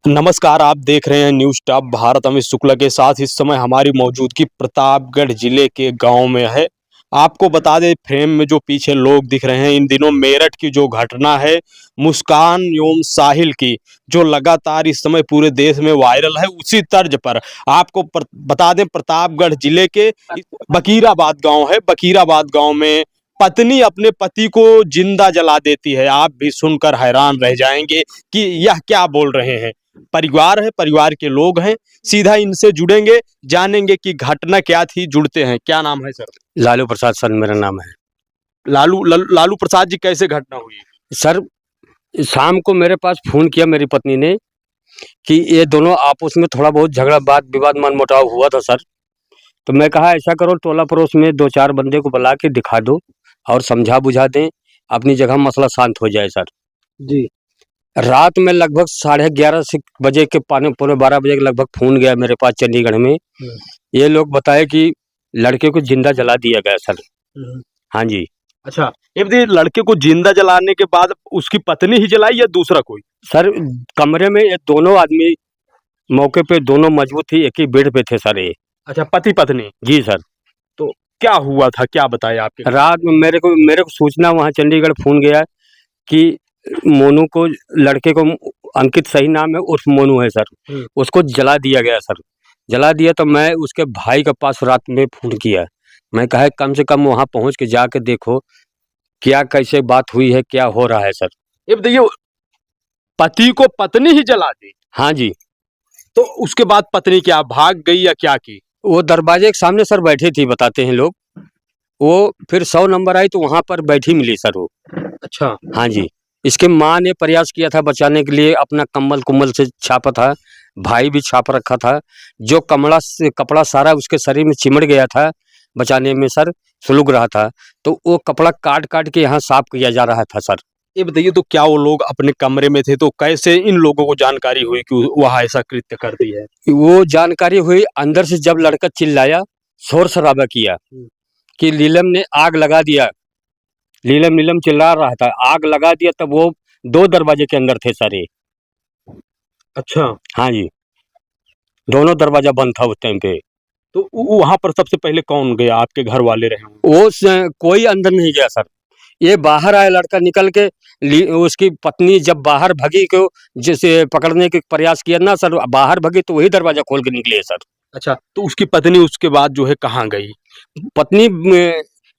नमस्कार, आप देख रहे हैं न्यूज़ टॉप भारत। अमित शुक्ला के साथ इस समय हमारी मौजूदगी प्रतापगढ़ जिले के गांव में है। आपको बता दें, फ्रेम में जो पीछे लोग दिख रहे हैं, इन दिनों मेरठ की जो घटना है मुस्कान एवं साहिल की, जो लगातार इस समय पूरे देश में वायरल है, उसी तर्ज पर आपको बता दें, प्रतापगढ़ जिले के बकीराबाद गांव है। बकीराबाद गांव में पत्नी अपने पति को जिंदा जला देती है। आप भी सुनकर हैरान रह जाएंगे कि यह क्या बोल रहे हैं। परिवार है, परिवार के लोग हैं, सीधा इनसे जुड़ेंगे, जानेंगे कि घटना क्या थी। जुड़ते हैं। क्या नाम है सर? लालू प्रसाद सर मेरा नाम है। लालू प्रसाद जी, कैसे घटना हुई? सर, शाम को मेरे पास फोन किया मेरी पत्नी ने कि ये दोनों आपस में थोड़ा बहुत झगड़ा बात विवाद मनमुटाव हुआ था सर। तो मैं कहा ऐसा करो, टोला पड़ोस में 2-4 बंदे को बुला के दिखा दो और समझा बुझा दें, अपनी जगह मसला शांत हो जाए सर जी। रात में लगभग 11:30 बजे के पौने 12 बजे के लगभग फोन गया मेरे पास चंडीगढ़ में। ये लोग बताए कि लड़के को जिंदा जला दिया गया सर। हाँ जी। अच्छा, ये बताइए, लड़के को जिंदा जलाने के बाद उसकी पत्नी ही जलाई या दूसरा कोई? सर, कमरे में ये दोनों आदमी मौके पे दोनों मजबूत थी, एक ही बेड पे थे सर ये। अच्छा, पति पत्नी? जी सर। तो क्या हुआ था, क्या बताया आपके? रात में मेरे को सूचना वहाँ चंडीगढ़ फोन गया कि मोनू को, लड़के को, अंकित सही नाम है, उर्फ मोनू है सर, उसको जला दिया गया सर। जला दिया तो मैं उसके भाई के पास रात में फोन किया। मैं कहा कम से कम वहाँ पहुँच के जाके देखो क्या कैसे बात हुई है, क्या हो रहा है सर। ये बताइए, पति को पत्नी ही जला दी? हाँ जी। तो उसके बाद पत्नी क्या भाग गई या क्या की? वो दरवाजे के सामने सर बैठी थी, बताते हैं लोग। वो फिर 100 नंबर आई तो वहाँ पर बैठी मिली सर वो। अच्छा। हाँ जी। इसके माँ ने प्रयास किया था बचाने के लिए, अपना कम्बल कुम्बल से छापा था, भाई भी छाप रखा था। जो कपड़ा सारा उसके शरीर में चिमड़ गया था, बचाने में सर सुलग रहा था, तो वो कपड़ा काट काट के यहाँ साफ किया जा रहा था सर। ये बताइए, तो क्या वो लोग अपने कमरे में थे, तो कैसे इन लोगों को जानकारी हुई कि वह ऐसा कृत्य कर दी है? वो जानकारी हुई अंदर से, जब लड़का चिल्लाया, शोर शराबा किया कि नीलम ने आग लगा दिया। नीलम चिल्ला रहा था, आग लगा दिया, तब वो 2 दरवाजे के अंदर थे सर ये। अच्छा। हाँ जी, दोनों दरवाजा बंद था उस टाइम पे। तो वहां पर सबसे पहले कौन गया? आपके घर वाले रहे होंगे। कोई अंदर नहीं गया सर। ये बाहर आया लड़का निकल के, उसकी पत्नी जब बाहर भगी को जैसे पकड़ने के प्रयास किया ना सर, बाहर भगी तो वही दरवाजा खोल के निकले सर। अच्छा, तो उसकी पत्नी उसके बाद जो है कहाँ गई? पत्नी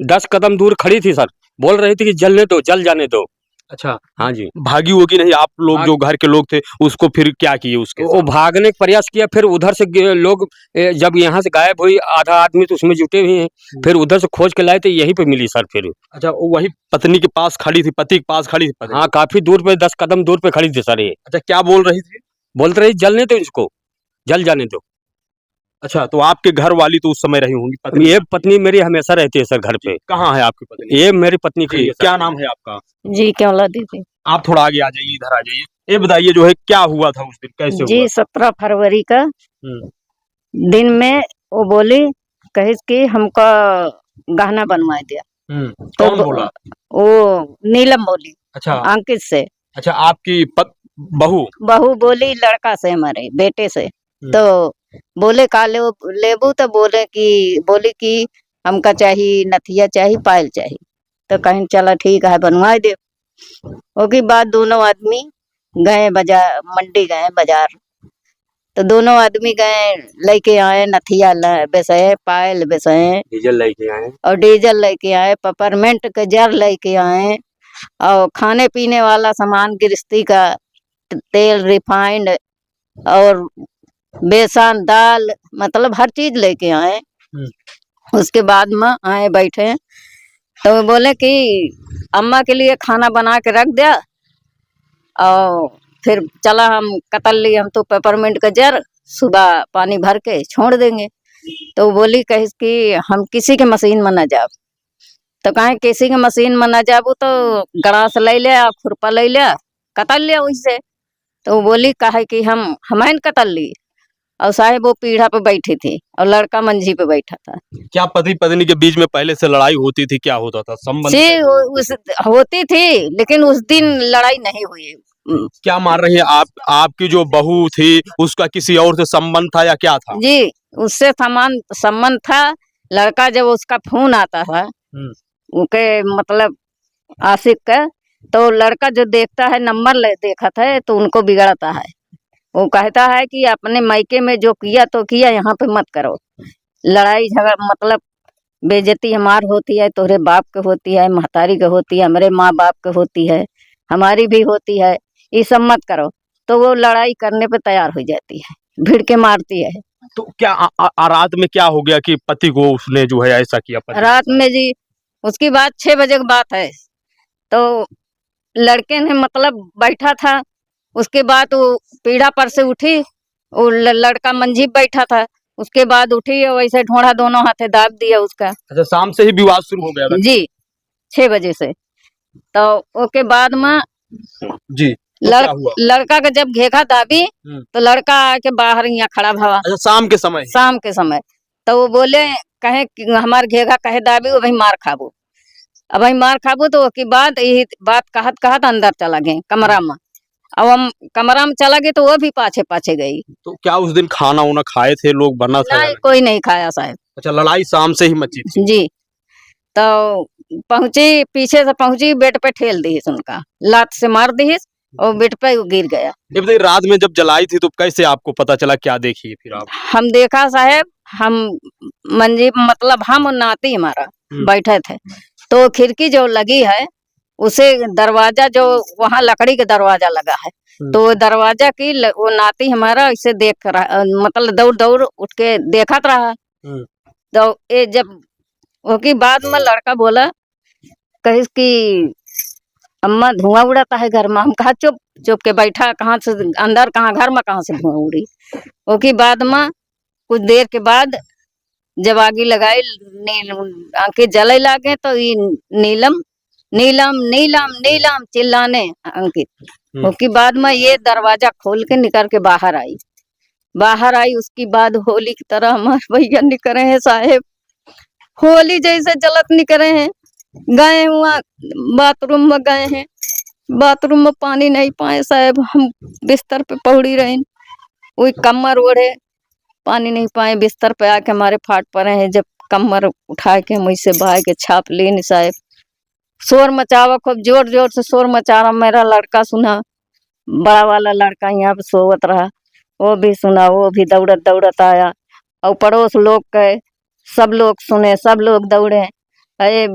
10 कदम दूर खड़ी थी सर, बोल रही थी कि जलने दो, जल जाने दो। अच्छा। हाँ जी। भागी होगी नहीं? आप लोग जो घर के लोग थे उसको फिर क्या किए उसके? वो भागने का प्रयास किया, फिर उधर से लोग जब यहाँ से गायब हुई, आधा आदमी तो उसमें जुटे हुए हैं, फिर उधर से खोज के लाए तो यहीं पे मिली सर फिर। अच्छा, वही पत्नी के पास खड़ी थी, पति के पास खड़ी थी पत्नी? हाँ, काफी दूर पे 10 कदम दूर पे खड़ी थी सर ये। अच्छा, क्या बोल रही थी? बोलते रही जलने दो इसको, जल जाने दो। अच्छा, तो आपके घर वाली तो उस समय रही होंगी पत्नी? ये पत्नी मेरी हमेशा रहती है सर घर पे। कहाँ है आपकी पत्नी? ये मेरी पत्नी खड़ी है सर। क्या नाम है आपका? जी, केवला दीदी। आप थोड़ा आगे आ जाइए, इधर आ जाइए। ये बताइए, जो है क्या हुआ था उस दिन, कैसे जी, हुआ? 17 फरवरी का दिन में वो बोली, कहिस कि हमका गहना बनवा दिया। तो कौन बोला? वो नीलम बोली। अच्छा। अंकित से। अच्छा, आपकी बहू बोली लड़का से, हमारे बेटे से। तो बोले का लेबू, तो बोली कि हमका चाहिए नथिया, चाहिए पायल चाहिए। तो कहीं चला ठीक है, बनवा दे। उसके बाद दोनों आदमी गए बाजार, मंडी गए बाजार। तो दोनों आदमी गए, लेके आए नथिया बेसे, पायल बेसे, डीजल लेके आए और डीजल लेके आए, पेपरमेंट के जार लेके आए, और खाने पीने वाला सामान, गृहस्थी का तेल, रिफाइंड और बेसन, दाल, मतलब हर चीज लेके आए। उसके बाद में आए बैठे, तो वो बोले कि अम्मा के लिए खाना बना के रख दिया, और फिर चला हम कतल लिए, हम तो पेपरमेंट का जार सुबह पानी भर के छोड़ देंगे। तो वो बोली कहिस कि हम किसी के मशीन में न जाब। तो कहे किसी के मशीन में न जाबू, तो गड़ास ले लिया, खुरपा ले लिया, कतल लिया वैसे। तो वो बोली कहे कि हमें कतल ली, और साहेब वो पीढ़ा पे बैठी थी और लड़का मंजी पे बैठा था। क्या पति पत्नी के बीच में पहले से लड़ाई होती थी? क्या होता था संबंध? होती थी, लेकिन उस दिन लड़ाई नहीं हुई। क्या मार रही है आप? आपकी जो बहू थी उसका किसी और से संबंध था या क्या था? जी उससे समान संबंध था। लड़का जब उसका फोन आता था उनके मतलब आशिक का, तो लड़का जो देखता है नंबर ले देखा था तो उनको बिगड़ता है। वो कहता है कि अपने मायके में जो किया तो किया, यहाँ पे मत करो। लड़ाई झगड़ा मतलब बेइज्जती हमार होती है, तोहरे बाप के होती है, महतारी के होती है, हमारे माँ बाप के होती है, हमारी भी होती है, ये सब मत करो। तो वो लड़ाई करने पे तैयार हो जाती है, भिड़ के मारती है। तो क्या रात में क्या हो गया कि पति को उसने जो है ऐसा किया? पति रात में जी उसकी बात 6 बजे की बात है। तो लड़के ने मतलब बैठा था, उसके बाद वो पीढ़ा पर से उठी, वो लड़का मंजी पे बैठा था, उसके बाद उठी और वैसे ढोड़ा दोनों हाथे दाब दिया उसका। अच्छा, शाम से ही विवाद शुरू हो गया था? जी 6 बजे से। तो उसके बाद में जी, तो क्या हुआ? लड़का का जब घेघा दाबी तो लड़का आके बाहर यहाँ खड़ा भवा अच्छा, शाम के समय? शाम के समय। तो वो बोले कहे कि हमार घेघा कहे दाबी, वो भाई मार खाबो। अब भाई मार खाबो तो उसके बाद यही बात कहत कहत अंदर चला गए कमरा में। अब हम कमरा में चला गए तो वो भी पाछे पाछे गई। तो क्या उस दिन खाना उना खाए थे लोग, बना था या नहीं नहीं? कोई नहीं खाया साहब। अच्छा, लड़ाई शाम से ही मची थी? जी तो पहुंची, पीछे से पहुंची, बेड पे ठेल दी उनका, लात से मार दी और बेड पे वो गिर गया। ये बताइए, रात में जब जलाई थी तो कैसे आपको पता चला, क्या देखी फिर आप? हम देखा साहब, हम मंजी मतलब हम और नाती हमारा बैठे थे, तो खिड़की जो लगी है उसे दरवाजा जो वहाँ लकड़ी का दरवाजा लगा है, तो वो दरवाजा की वो नाती हमारा इसे देख रहा, मतलब दौड़ दौड़ उठ के देखत रहा। तो ये जब उसके बाद में लड़का बोला कहिस कि अम्मा धुआं उड़ाता है घर में। हम कहा चुप चुप के बैठा, कहाँ से अंदर, कहाँ घर में, कहाँ से धुआं उड़ी। उसके बाद में कुछ देर के बाद जब आगे लगाई, आंखें जले लागे तो ये नीलम नीलम नीलम नीलम चिल्लाने अंकित। उसके बाद में ये दरवाजा खोल के निकल के बाहर आई। उसकी बाद होली की तरह हमारे भैया निकले हैं साहेब, होली जैसे जलत निकले हैं। गए हुआ बाथरूम में गए हैं, बाथरूम में पानी नहीं पाए साहब, हम बिस्तर पे पौड़ी रहे, वही कमर ओढ़े, पानी नहीं पाए, बिस्तर पे आके हमारे फाट पड़े हैं। जब कमर उठा के हम इसे बहा के छाप लेन साहब, शोर मचावा, खूब जोर जोर से शोर मचा रहा। मेरा लड़का सुना, बड़ा वाला लड़का यहाँ पे सोवत रहा, वो भी सुना, वो भी दौड़त दौड़त आया। और पड़ोस लोग के सब लोग सुने, सब लोग दौड़े, अरे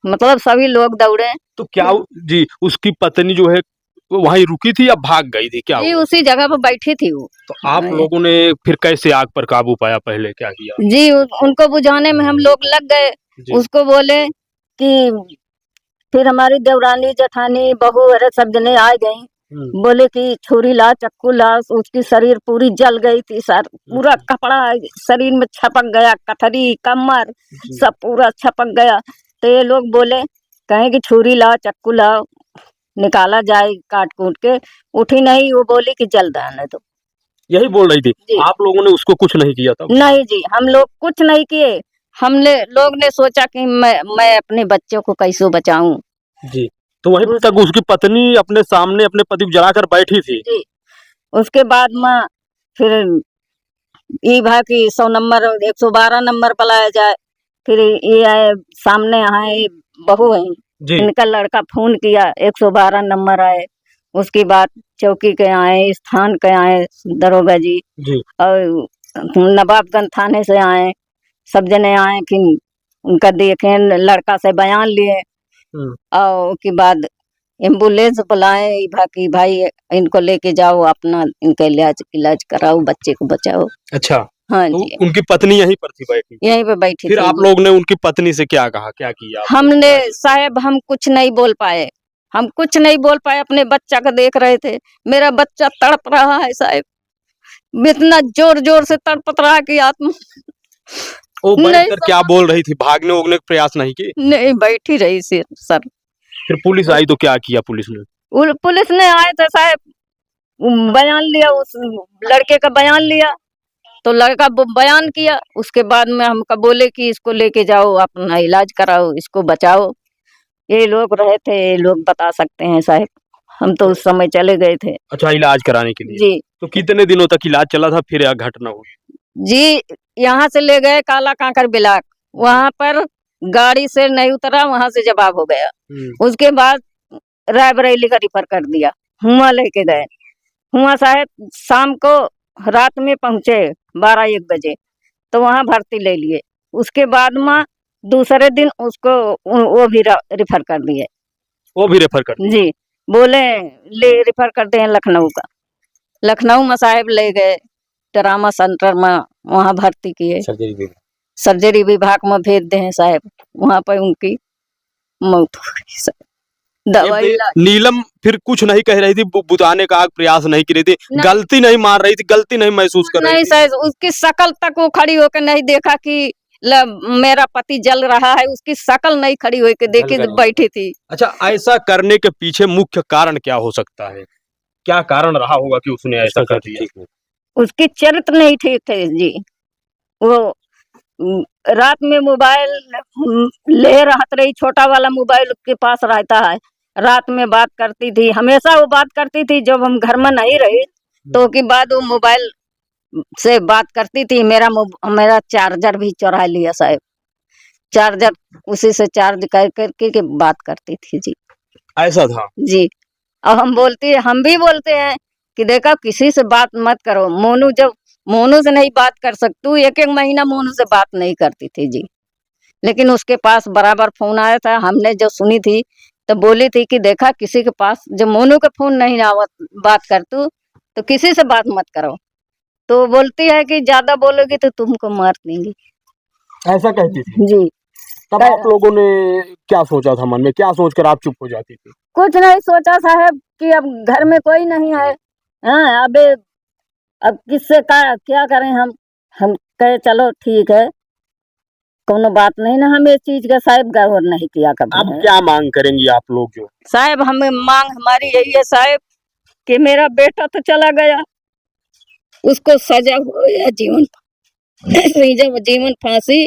मतलब सभी लोग दौड़े। तो क्या जी उसकी पत्नी जो है वो वहीं रुकी थी या भाग गई थी, क्या जी हुआ? उसी जगह पर बैठी थी वो। तो आप लोगों ने फिर कैसे आग पर काबू पाया, पहले क्या किया? जी उनको बुझाने में हम लोग लग गए। उसको बोले कि फिर हमारी देवरानी जेठानी बहू अरे सब जने आ गई, बोले कि छुरी ला, चक्कू ला। उसकी शरीर पूरी जल गई थी सर, पूरा कपड़ा शरीर में छपक गया, कथरी कमर सब पूरा छपक गया। तो ये लोग बोले कहे कि छुरी ला, चक्कू ला, निकाला जाए काट कूट के। उठी नहीं, वो बोली कि जल आने दो। यही बोल रही थी? आप लोगों ने उसको कुछ नहीं किया था? नहीं जी, हम लोग कुछ नहीं किए। हमने लोग ने सोचा कि मैं अपने बच्चों को कैसे बचाऊं। जी, तो वहीं तक उसकी पत्नी अपने सामने अपने पति को जलाकर बैठी थी? जी उसके बाद में फिर ये भा कि 100 नंबर 112 नंबर बुलाया जाए। फिर ये आए सामने आए, बहू है इनका लड़का फोन किया, 112 नंबर आए। उसके बाद चौकी के आए, स्थान के आए दरोगा जी, और नवाबगंज थाने से आए, सब जने आए। फिर उनका देखे, लड़का से बयान लिए, और उसके बाद एम्बुलेंस बुलाए कि भाई इनको लेके जाओ, अपना इनका इलाज कराओ, बच्चे को बचाओ। अच्छा, हाँ तो जी, उनकी पत्नी यहीं पर थी बैठी? यहीं पे बैठी फिर थी आप जी। लोग ने उनकी पत्नी से क्या कहा, क्या किया? हमने साहब हम कुछ नहीं बोल पाए, हम कुछ नहीं बोल पाए, अपने बच्चा को देख रहे थे। मेरा बच्चा तड़प रहा है साहब, इतना जोर जोर से तड़प रहा कि आत्मा वो बैठकर क्या बोल रही थी? भागने उगने का प्रयास नहीं की? नहीं, बैठी रही सर। फिर पुलिस आई तो क्या किया पुलिस ने? पुलिस ने आए थे साहब, बयान लिया, उस लड़के का बयान लिया, तो लड़का बयान किया। उसके बाद में हमको बोले कि इसको लेके जाओ, अपना इलाज कराओ, इसको बचाओ। ये लोग रहे थे, ये लोग बता सकते हैं साहब, हम तो उस समय चले गए थे। अच्छा, इलाज कराने के लिए। जी तो कितने दिनों तक इलाज चला था, फिर यह घटना हुई? जी, यहाँ से ले गए काला कांकर बिलाक, वहां पर गाड़ी से नहीं उतरा, वहां से जवाब हो गया। उसके बाद रायबरेली का रिफर कर दिया, हुआ लेके गए। हुआ साहब शाम को रात में पहुंचे 12-1 बजे, तो वहां भर्ती ले लिए। उसके बाद में दूसरे दिन उसको वो भी रिफर कर दिए। वो भी रेफर कर दिया? जी, बोले ले रिफर करते हैं लखनऊ का। लखनऊ में साहब ले गए ट्रामा सेंटर में, वहां भर्ती किए। सर्जरी विभाग में भेज दे हैं साहब, वहां पर उनकी मौत हो गई साहब। दवाई नीलम फिर कुछ नहीं कह रही थी, बुझाने का प्रयास नहीं कर रही थी, नहीं। गलती नहीं मान रही थी, गलती नहीं महसूस कर रही नहीं थी? साहब, उसकी शकल तक वो खड़ी होकर नहीं देखा कि मेरा पति जल रहा है, उसकी शकल नहीं खड़ी होकर देखी, बैठी थी। अच्छा, ऐसा करने के पीछे मुख्य कारण क्या हो सकता है? क्या कारण रहा होगा कि उसने ऐसा कर दिया? उसकी चरित्र नहीं ठीक थे जी। वो रात में मोबाइल ले रहत रही, छोटा वाला मोबाइल उसके पास रहता है, रात में बात करती थी, हमेशा वो बात करती थी। जब हम घर में नहीं रहे तो के बाद वो मोबाइल से बात करती थी। मेरा चार्जर भी चुरा लिया साहब, चार्जर उसी से चार्ज कर करके के बात करती थी जी। ऐसा था जी। अब हम भी बोलते हैं कि देखा किसी से बात मत करो। मोनू से नहीं बात कर सकती, 1-1 महीना मोनू से बात नहीं करती थी जी। लेकिन उसके पास बराबर फोन आया था, हमने जो सुनी थी तो बोली थी कि देखा किसी के पास जब मोनू का फोन नहीं आवत बात कर तू तो किसी से बात मत करो। तो बोलती है कि ज्यादा बोलोगी तो तुमको मार देंगी, ऐसा कहती थी जी। तब आप लोगों ने क्या सोचा था मन में, क्या सोचकर आप चुप हो जाती थी? कुछ नहीं सोचा साहब कि अब घर में कोई नहीं है। हाँ, अब किससे क्या करें हम कहे चलो ठीक है, कोनो बात नहीं ना। हम इस चीज का साहब गौर नहीं किया कभी। अब क्या मांग करेंगी आप लोग? जो साहब हमें मांग हमारी यही है साहब कि मेरा बेटा तो चला गया, उसको सजा हो या जीवन फांसी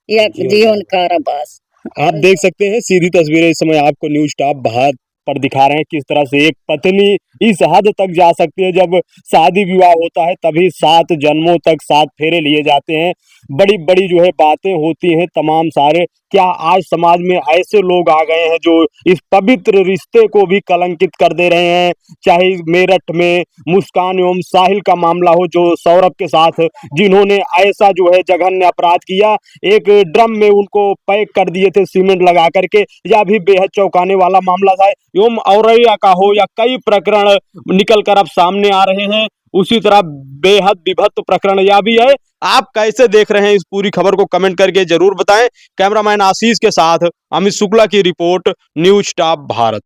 या जीवन कारावास। आप देख सकते हैं सीधी तस्वीरें इस समय आपको न्यूज़ स्टॉप भारत पर दिखा रहे हैं, किस तरह से एक पत्नी इस हद तक जा सकती है। जब शादी विवाह होता है तभी 7 जन्मों तक 7 फेरे लिए जाते हैं, बड़ी बड़ी जो है बातें होती हैं तमाम सारे। क्या आज समाज में ऐसे लोग आ गए हैं जो इस पवित्र रिश्ते को भी कलंकित कर दे रहे हैं? चाहे मेरठ में मुस्कान एवं साहिल का मामला हो, जो सौरभ के साथ जिन्होंने ऐसा जो है जघन्य अपराध किया, एक ड्रम में उनको पैक कर दिए थे सीमेंट लगा करके, यह भी बेहद चौंकाने वाला मामला था। एवं औरैया का हो या कई प्रकरण निकल कर अब सामने आ रहे हैं, उसी तरह बेहद विभत्त प्रकरण यह भी है। आप कैसे देख रहे हैं इस पूरी खबर को कमेंट करके जरूर बताएं। कैमरामैन आशीष के साथ अमित शुक्ला की रिपोर्ट, न्यूज़ स्टॉप भारत।